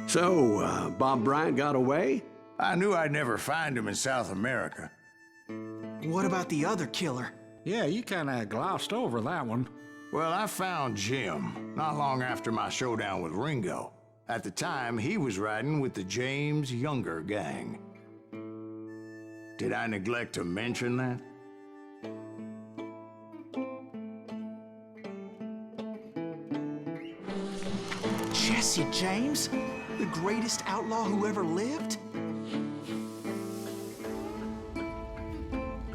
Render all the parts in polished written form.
So, Bob Bryant got away? I knew I'd never find him in South America. What about the other killer? Yeah, you kinda glossed over that one. Well, I found Jim not long after my showdown with Ringo. At the time, he was riding with the James Younger gang. Did I neglect to mention that? Jesse James? The greatest outlaw who ever lived?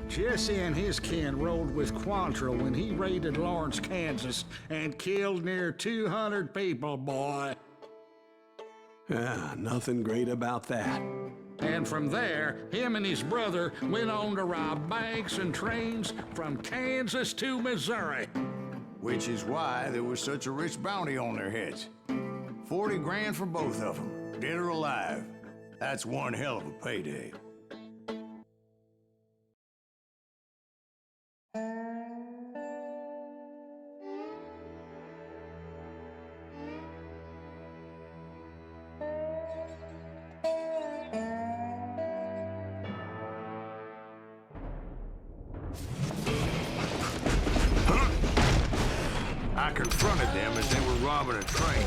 Jesse and his kin rode with Quantrill when he raided Lawrence, Kansas, and killed near 200 people, boy. Ah, nothing great about that. And from there, him and his brother went on to rob banks and trains from Kansas to Missouri. Which is why there was such a rich bounty on their heads. 40 grand for both of them, dead or alive. That's one hell of a payday. I confronted them as they were robbing a train.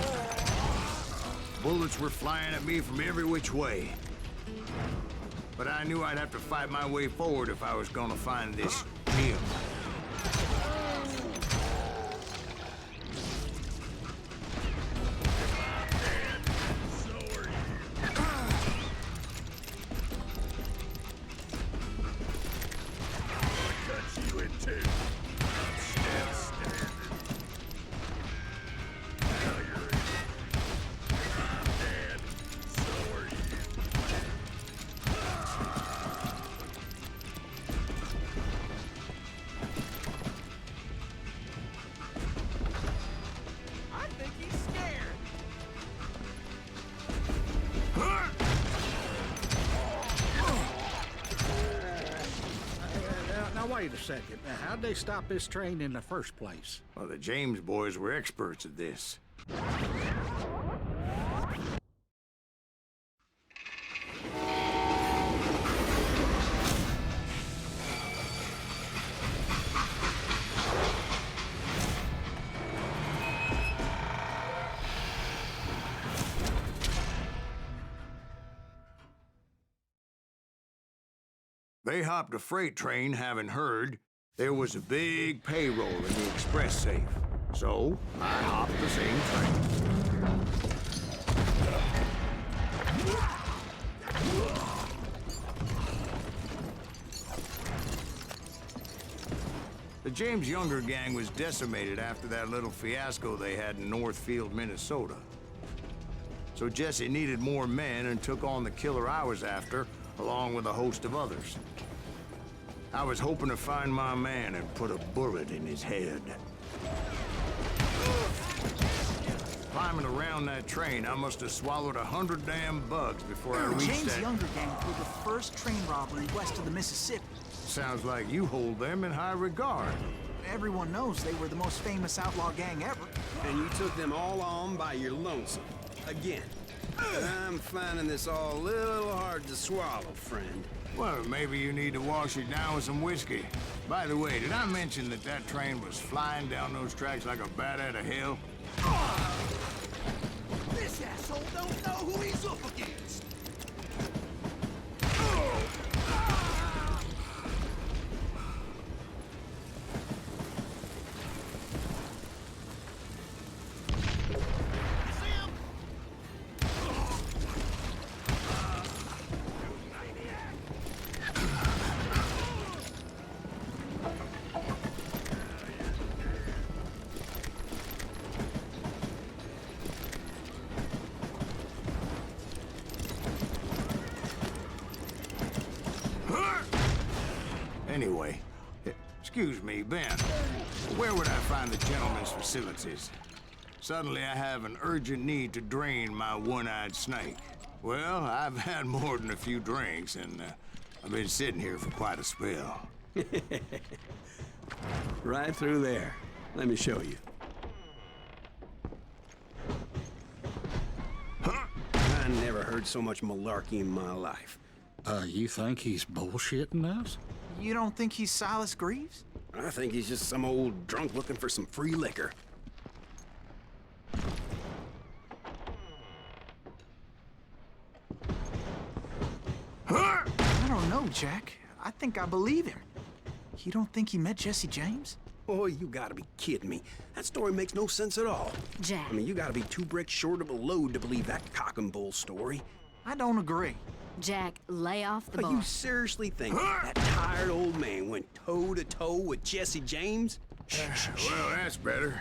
Bullets were flying at me from every which way. But I knew I'd have to fight my way forward if I was gonna find this Jim. Now, wait a second. Now, how'd they stop this train in the first place? Well, the James boys were experts at this. They hopped a freight train, having heard there was a big payroll in the express safe. So, I hopped the same train. The James Younger gang was decimated after that little fiasco they had in Northfield, Minnesota. So Jesse needed more men and took on the killer I was after, along with a host of others. I was hoping to find my man and put a bullet in his head. Climbing around that train, I must have swallowed 100 damn bugs before I reached James that... Younger gang pulled the first train robbery west of the Mississippi. Sounds like you hold them in high regard. Everyone knows they were the most famous outlaw gang ever. And you took them all on by your lonesome. Again. I'm finding this all a little hard to swallow, friend. Well, maybe you need to wash it down with some whiskey. By the way, did I mention that that train was flying down those tracks like a bat out of hell? This asshole don't know who he's up against. Anyway, excuse me, Ben. Where would I find the gentleman's facilities? Suddenly I have an urgent need to drain my one-eyed snake. Well, I've had more than a few drinks, and I've been sitting here for quite a spell. Right through there. Let me show you. Huh? I never heard so much malarkey in my life. You think he's bullshitting us? You don't think he's Silas Greaves? I think he's just some old drunk looking for some free liquor. I don't know, Jack. I think I believe him. You don't think he met Jesse James? Oh, you gotta be kidding me. That story makes no sense at all. Jack. I mean, you gotta be 2 bricks short of a load to believe that cock and bull story. I don't agree. Jack, lay off the But bar. you seriously think that tired old man went toe-to-toe with Jesse James? Well, that's better.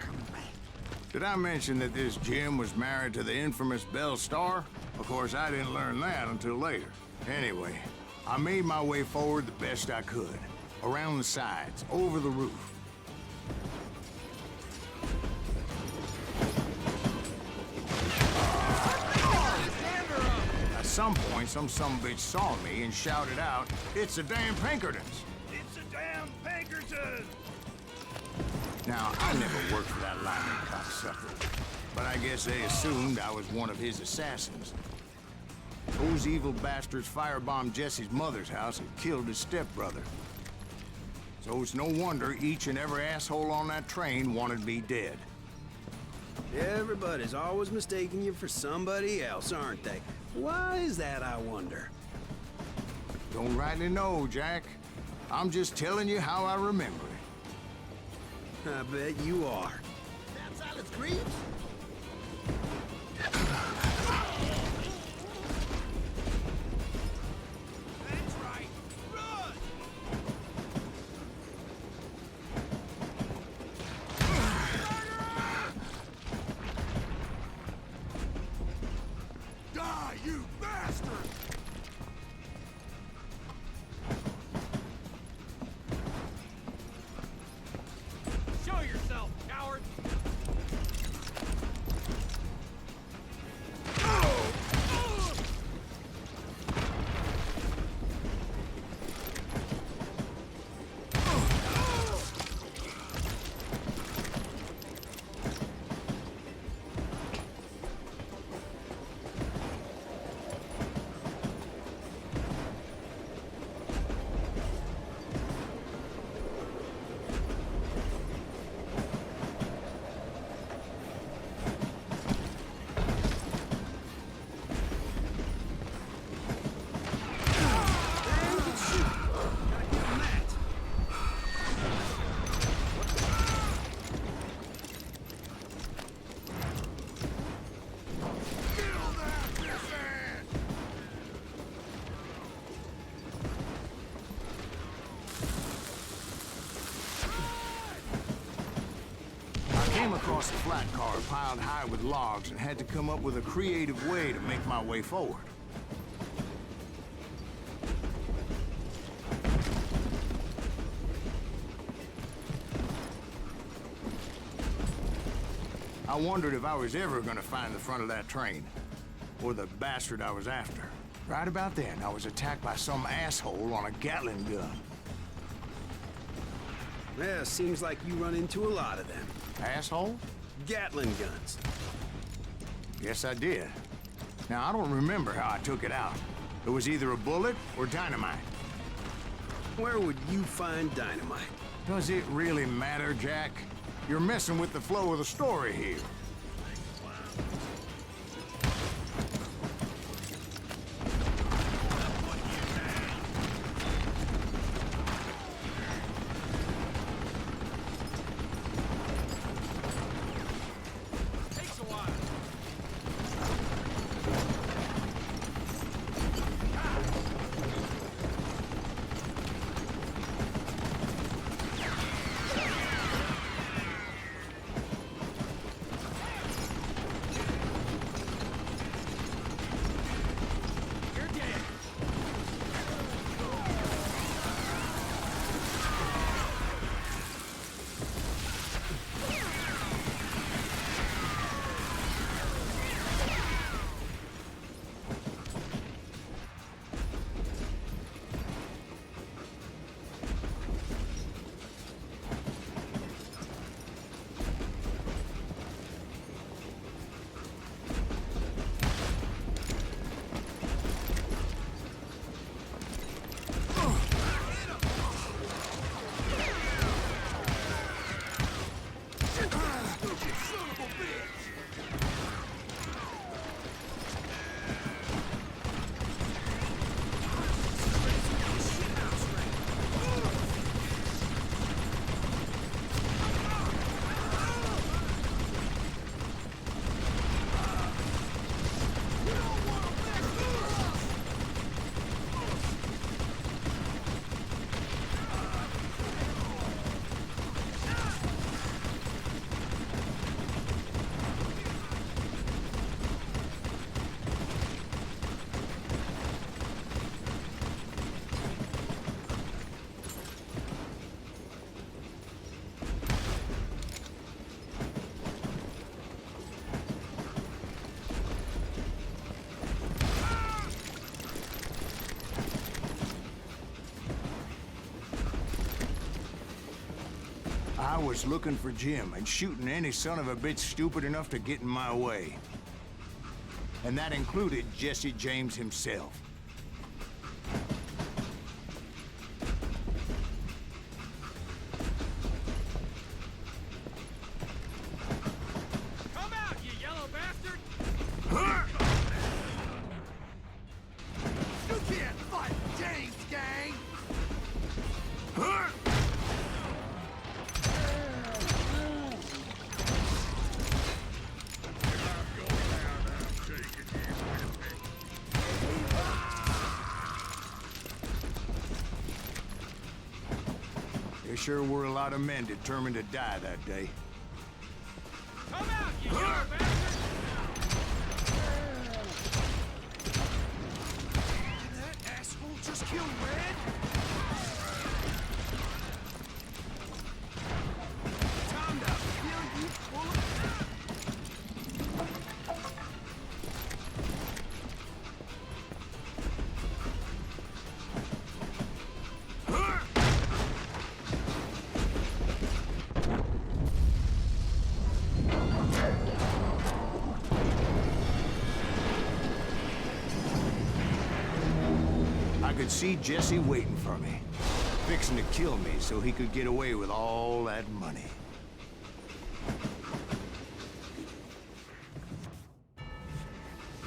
Did I mention that this Jim was married to the infamous Belle Starr? Of course, I didn't learn that until later. Anyway, I made my way forward the best I could. Around the sides, over the roof. At some point, some sumbitch saw me and shouted out, "It's the damn Pinkertons!" It's a damn Pinkerton! Now, I never worked for that lying cocksucker, but I guess they assumed I was one of his assassins. Those evil bastards firebombed Jesse's mother's house and killed his stepbrother. So it's no wonder each and every asshole on that train wanted me dead. Everybody's always mistaking you for somebody else, aren't they? Why is that, I wonder? Don't rightly know, Jack. I'm just telling you how I remember it. I bet you are. That Silas Greaves? That's right. Run! Die, you bastard! Show yourself, coward! I came across a flat car piled high with logs and had to come up with a creative way to make my way forward. I wondered if I was ever gonna find the front of that train, or the bastard I was after. Right about then, I was attacked by some asshole on a Gatling gun. Yeah, seems like you run into a lot of them. Asshole? Gatling guns. Yes, I did. Now, I don't remember how I took it out. It was either a bullet or dynamite. Where would you find dynamite? Does it really matter, Jack? You're messing with the flow of the story here. Takes a while. was looking for Jim and shooting any son of a bitch stupid enough to get in my way. And that included Jesse James himself. Come out, you yellow bastard! You can't fight James, gang! There sure were a lot of men determined to die that day. Come out, you yellow bastard! Did that asshole just kill Red? Time to kill you, bullet! I could see Jesse waiting for me, fixing to kill me so he could get away with all that money.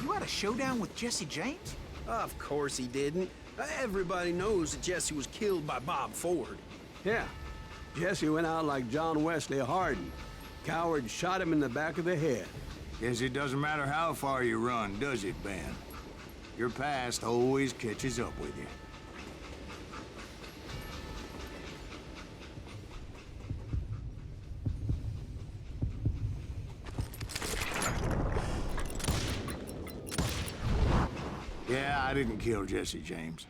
You had a showdown with Jesse James? Of course he didn't. Everybody knows that Jesse was killed by Bob Ford. Yeah. Jesse went out like John Wesley Hardin. Coward shot him in the back of the head. Guess it doesn't matter how far you run, does it, Ben? Your past always catches up with you. Yeah, I didn't kill Jesse James.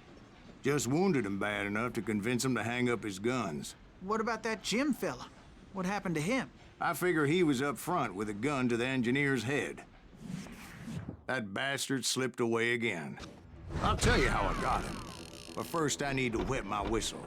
Just wounded him bad enough to convince him to hang up his guns. What about that Jim fella? What happened to him? I figure he was up front with a gun to the engineer's head. That bastard slipped away again. I'll tell you how I got him. But first I need to wet my whistle.